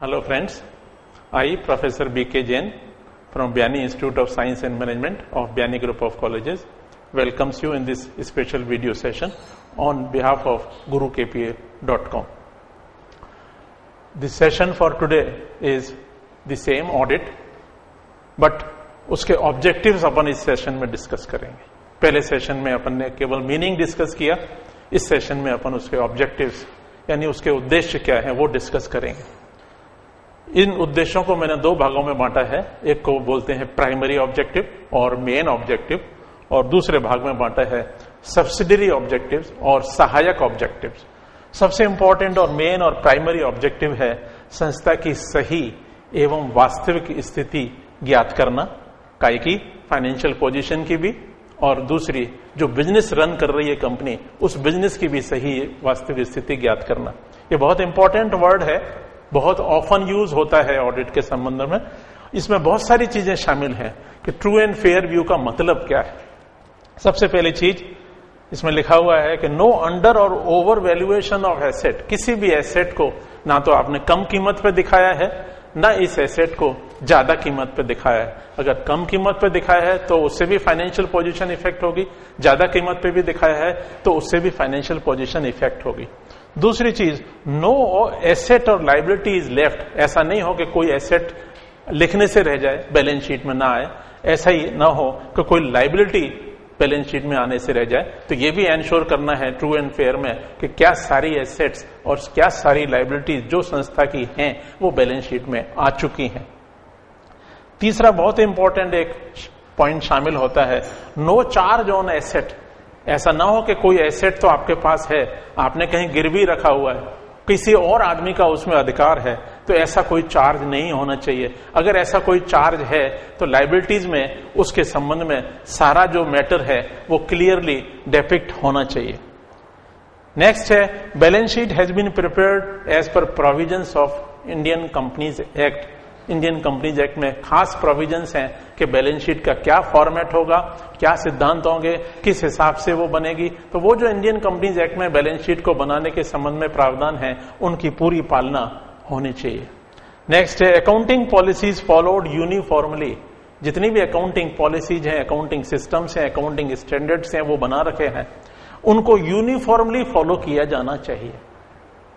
Hello friends, I Professor B.K. Jain from Biyani Institute of Science and Management of Biyani Group of Colleges welcomes you in this special video session on behalf of GuruKPA.com. The session for today is the same audit, but उसके objectives अपन इस session में discuss करेंगे. पहले session में अपन ने केवल meaning discuss किया, इस सेशन में अपन उसके ऑब्जेक्टिव्स यानी उसके उद्देश्य क्या है वो डिस्कस करेंगे. इन उद्देश्यों को मैंने दो भागों में बांटा है. एक को बोलते हैं प्राइमरी ऑब्जेक्टिव और मेन ऑब्जेक्टिव, और दूसरे भाग में बांटा है सब्सिडरी ऑब्जेक्टिव्स और सहायक ऑब्जेक्टिव्स. सबसे इंपॉर्टेंट और मेन और प्राइमरी ऑब्जेक्टिव है संस्था की सही एवं वास्तविक स्थिति ज्ञात करना, काय की फाइनेंशियल पोजीशन की भी, और दूसरी जो बिजनेस रन कर रही है कंपनी उस बिजनेस की भी सही वास्तविक स्थिति ज्ञात करना. ये बहुत इंपॉर्टेंट वर्ड है, बहुत ऑफन यूज होता है ऑडिट के संबंध में. इसमें बहुत सारी चीजें शामिल हैं कि ट्रू एंड फेयर व्यू का मतलब क्या है. सबसे पहली चीज इसमें लिखा हुआ है कि नो अंडर और ओवर वैल्यूएशन ऑफ एसेट. किसी भी एसेट को ना तो आपने कम कीमत पे दिखाया है, ना इस एसेट को ज्यादा कीमत पे दिखाया है. अगर कम कीमत पे दिखाया है तो उससे भी फाइनेंशियल पोजीशन इफेक्ट होगी, ज्यादा कीमत पे भी दिखाया है तो उससे भी फाइनेंशियल पोजीशन इफेक्ट होगी. दूसरी चीज, नो एसेट और लाइबिलिटी इज लेफ्ट. ऐसा नहीं हो कि कोई एसेट लिखने से रह जाए, बैलेंस शीट में ना आए. ऐसा ही ना हो कि कोई लाइबिलिटी बैलेंस शीट में आने से रह जाए. तो ये भी एंश्योर करना है ट्रू एंड फेयर में कि क्या सारी एसेट्स और क्या सारी लाइबिलिटीज जो संस्था की हैं वो बैलेंस शीट में आ चुकी हैं. तीसरा बहुत इंपॉर्टेंट एक पॉइंट शामिल होता है नो चार्ज ऑन एसेट. ऐसा ना हो कि कोई एसेट तो आपके पास है, आपने कहीं गिरवी रखा हुआ है, किसी और आदमी का उसमें अधिकार है, तो ऐसा कोई चार्ज नहीं होना चाहिए. अगर ऐसा कोई चार्ज है तो लाइबिलिटीज में उसके संबंध में सारा जो मैटर है वो क्लियरली डिपिक्ट होना चाहिए. नेक्स्ट है balance sheet has been prepared as per provisions of Indian companies act. Indian companies act में खास प्रोविजंस हैं कि बैलेंस शीट का क्या फॉर्मेट होगा, क्या सिद्धांत होंगे, किस हिसाब से वो बनेगी. तो वो जो इंडियन कंपनीज एक्ट में बैलेंस शीट को बनाने के संबंध में प्रावधान है उनकी पूरी पालना होनी चाहिए. नेक्स्ट है अकाउंटिंग पॉलिसीज फॉलोड यूनिफॉर्मली. जितनी भी अकाउंटिंग पॉलिसीज हैं, अकाउंटिंग सिस्टम्स हैं, अकाउंटिंग स्टैंडर्ड्स हैं वो बना रखे हैं, उनको यूनिफॉर्मली फॉलो किया जाना चाहिए.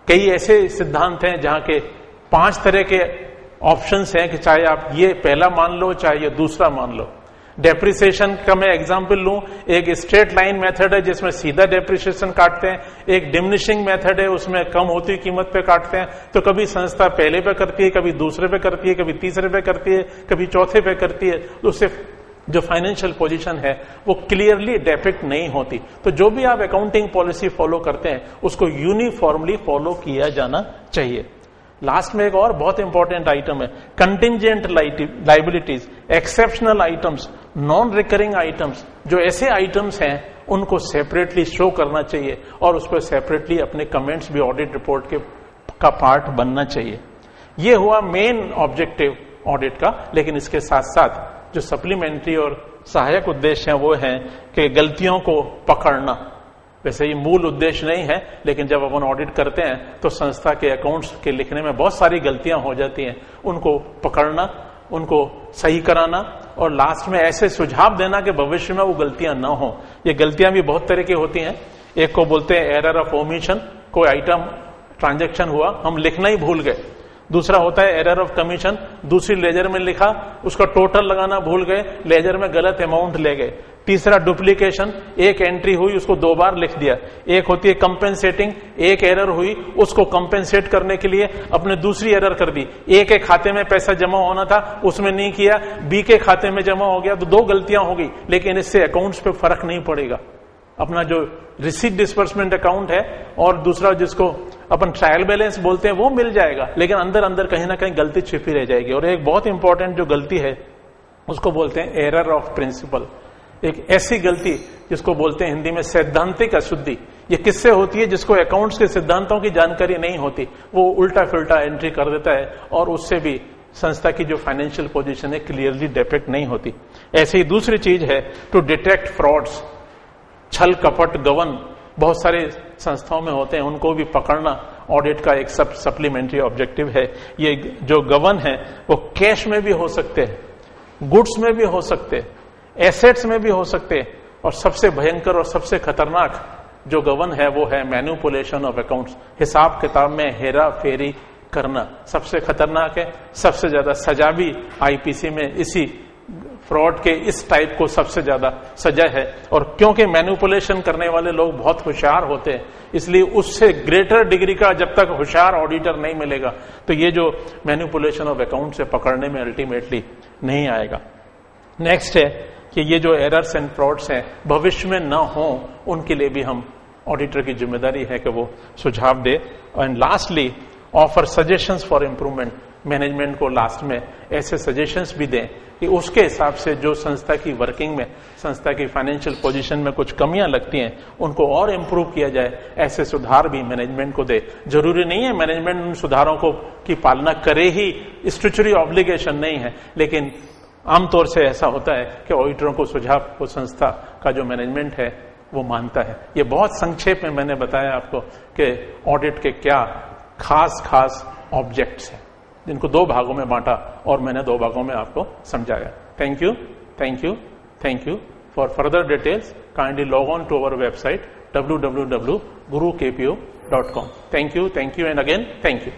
कई ऐसे सिद्धांत हैं जहां के 5 तरह के ऑप्शंस हैं कि चाहे आप ये पहला मान लो चाहे ये दूसरा मान लो. डेप्रिसिएशन का मैं एग्जांपल लूं, एक स्ट्रेट लाइन मेथड है जिसमें सीधा डेप्रिसिएशन काटते हैं, एक डिमिनिशिंग मेथड है उसमें कम होती कीमत पे काटते हैं. तो कभी संस्था पहले पे करती है, कभी दूसरे पे करती है, कभी तीसरे पे करती है, कभी चौथे पे करती है. तो उससे जो फाइनेंशियल पोजीशन है वो क्लियरली डिपिक्ट नहीं होती. तो जो भी आप अकाउंटिंग पॉलिसी फॉलो करते हैं उसको यूनिफॉर्मली फॉलो किया जाना चाहिए. लास्ट में एक और बहुत इंपॉर्टेंट आइटम है contingent liabilities, exceptional items, non recurring items. जो ऐसे आइटम्स हैं उनको सेपरेटली शो करना चाहिए और उस पर सेपरेटली अपने कमेंट्स भी ऑडिट रिपोर्ट का पार्ट बनना चाहिए. ये हुआ मेन ऑब्जेक्टिव ऑडिट का. लेकिन इसके साथ साथ जो सप्लीमेंट्री और सहायक उद्देश्य हैं वो हैं कि गलतियों को पकड़ना. वैसे ये मूल उद्देश्य नहीं है, लेकिन जब अपन ऑडिट करते हैं तो संस्था के अकाउंट्स के लिखने में बहुत सारी गलतियां हो जाती हैं. उनको पकड़ना, उनको सही कराना और लास्ट में ऐसे सुझाव देना कि भविष्य में वो गलतियां ना हो. ये गलतियां भी बहुत तरह की होती हैं. एक को बोलते हैं एरर ऑफ ओमिशन. कोई आइटम ट्रांजैक्शन हुआ, हम लिखना ही भूल गए. दूसरा होता है एरर ऑफ कमीशन. दूसरी लेजर में लिखा, उसका टोटल लगाना भूल गए, लेजर में गलत अमाउंट ले गए. तीसरा डुप्लीकेशन, एक एंट्री हुई उसको 2 बार लिख दिया. एक होती है कंपेंसेटिंग, एक एरर हुई उसको कंपेंसेट करने के लिए अपने दूसरी एरर कर दी. ए के खाते में पैसा जमा होना था उसमें नहीं किया, बी के खाते में जमा हो गया. तो 2 गलतियां हो गई, लेकिन इससे अकाउंट्स पे फर्क नहीं पड़ेगा. अपना जो रिसीट डिस्बर्समेंट अकाउंट है और दूसरा जिसको अपन ट्रायल बैलेंस बोलते हैं वो मिल जाएगा, लेकिन अंदर अंदर कहीं ना कहीं गलती छिपी रह जाएगी. और एक बहुत इंपॉर्टेंट जो गलती है उसको बोलते हैं एरर ऑफ प्रिंसिपल. एक ऐसी गलती जिसको बोलते हैं हिंदी में सैद्धांतिक अशुद्धि. ये किससे होती है? जिसको अकाउंट्स के सिद्धांतों की जानकारी नहीं होती, वो उल्टा फिल्टा एंट्री कर देता है और उससे भी संस्था की जो फाइनेंशियल पोजीशन है क्लियरली डिपिक्ट नहीं होती. ऐसे ही दूसरी चीज है टू डिटेक्ट फ्रॉड्स. छल कपट गवन बहुत सारे संस्थाओं में होते हैं, उनको भी पकड़ना ऑडिट का एक सप्लीमेंट्री ऑब्जेक्टिव है। ये जो गवर्न है वो कैश में भी हो सकते हैं, गुड्स में भी हो सकते, एसेट्स में भी हो सकते, और सबसे भयंकर और सबसे खतरनाक जो गवर्न है वो है मैनिपुलेशन ऑफ अकाउंट्स, हिसाब किताब में हेरा फेरी करना सबसे खतरनाक है। सबसे ज्यादा सजा भी आईपीसी में इसी फ्रॉड के इस टाइप को सबसे ज्यादा सजा है। और क्योंकि मैनिपुलेशन करने वाले लोग बहुत होशियार होते हैं, इसलिए उससे ग्रेटर डिग्री का जब तक होशियार ऑडिटर नहीं मिलेगा तो ये जो मैनिपुलेशन ऑफ अकाउंट से पकड़ने में अल्टीमेटली नहीं आएगा। नेक्स्ट है कि ये जो एरर्स एंड फ्रॉड्स हैं भविष्य में न हो, उनके लिए भी हम ऑडिटर की जिम्मेदारी है कि वो सुझाव दे। And lastly offer suggestions for improvement, management को लास्ट में ऐसे सजेशंस भी दें कि उसके हिसाब से जो संस्था की वर्किंग में, संस्था की फाइनेंशियल पोजीशन में कुछ कमियां लगती हैं उनको और इम्प्रूव किया जाए, ऐसे सुधार भी मैनेजमेंट को दे। जरूरी नहीं है मैनेजमेंट उन सुधारों को की पालना करे ही, स्टैट्यूटरी ऑब्लिगेशन नहीं है, लेकिन आमतौर से ऐसा होता है कि ऑडिटरों को सुझाव को संस्था का जो मैनेजमेंट है वो मानता है। ये बहुत संक्षेप में मैंने बताया आपको कि ऑडिट के क्या खास ऑब्जेक्ट्स हैं, जिनको 2 भागों में बांटा और मैंने 2 भागों में आपको समझाया। Thank you for further details kindly log on to our website www.gurukpo.com। Thank you and again thank you.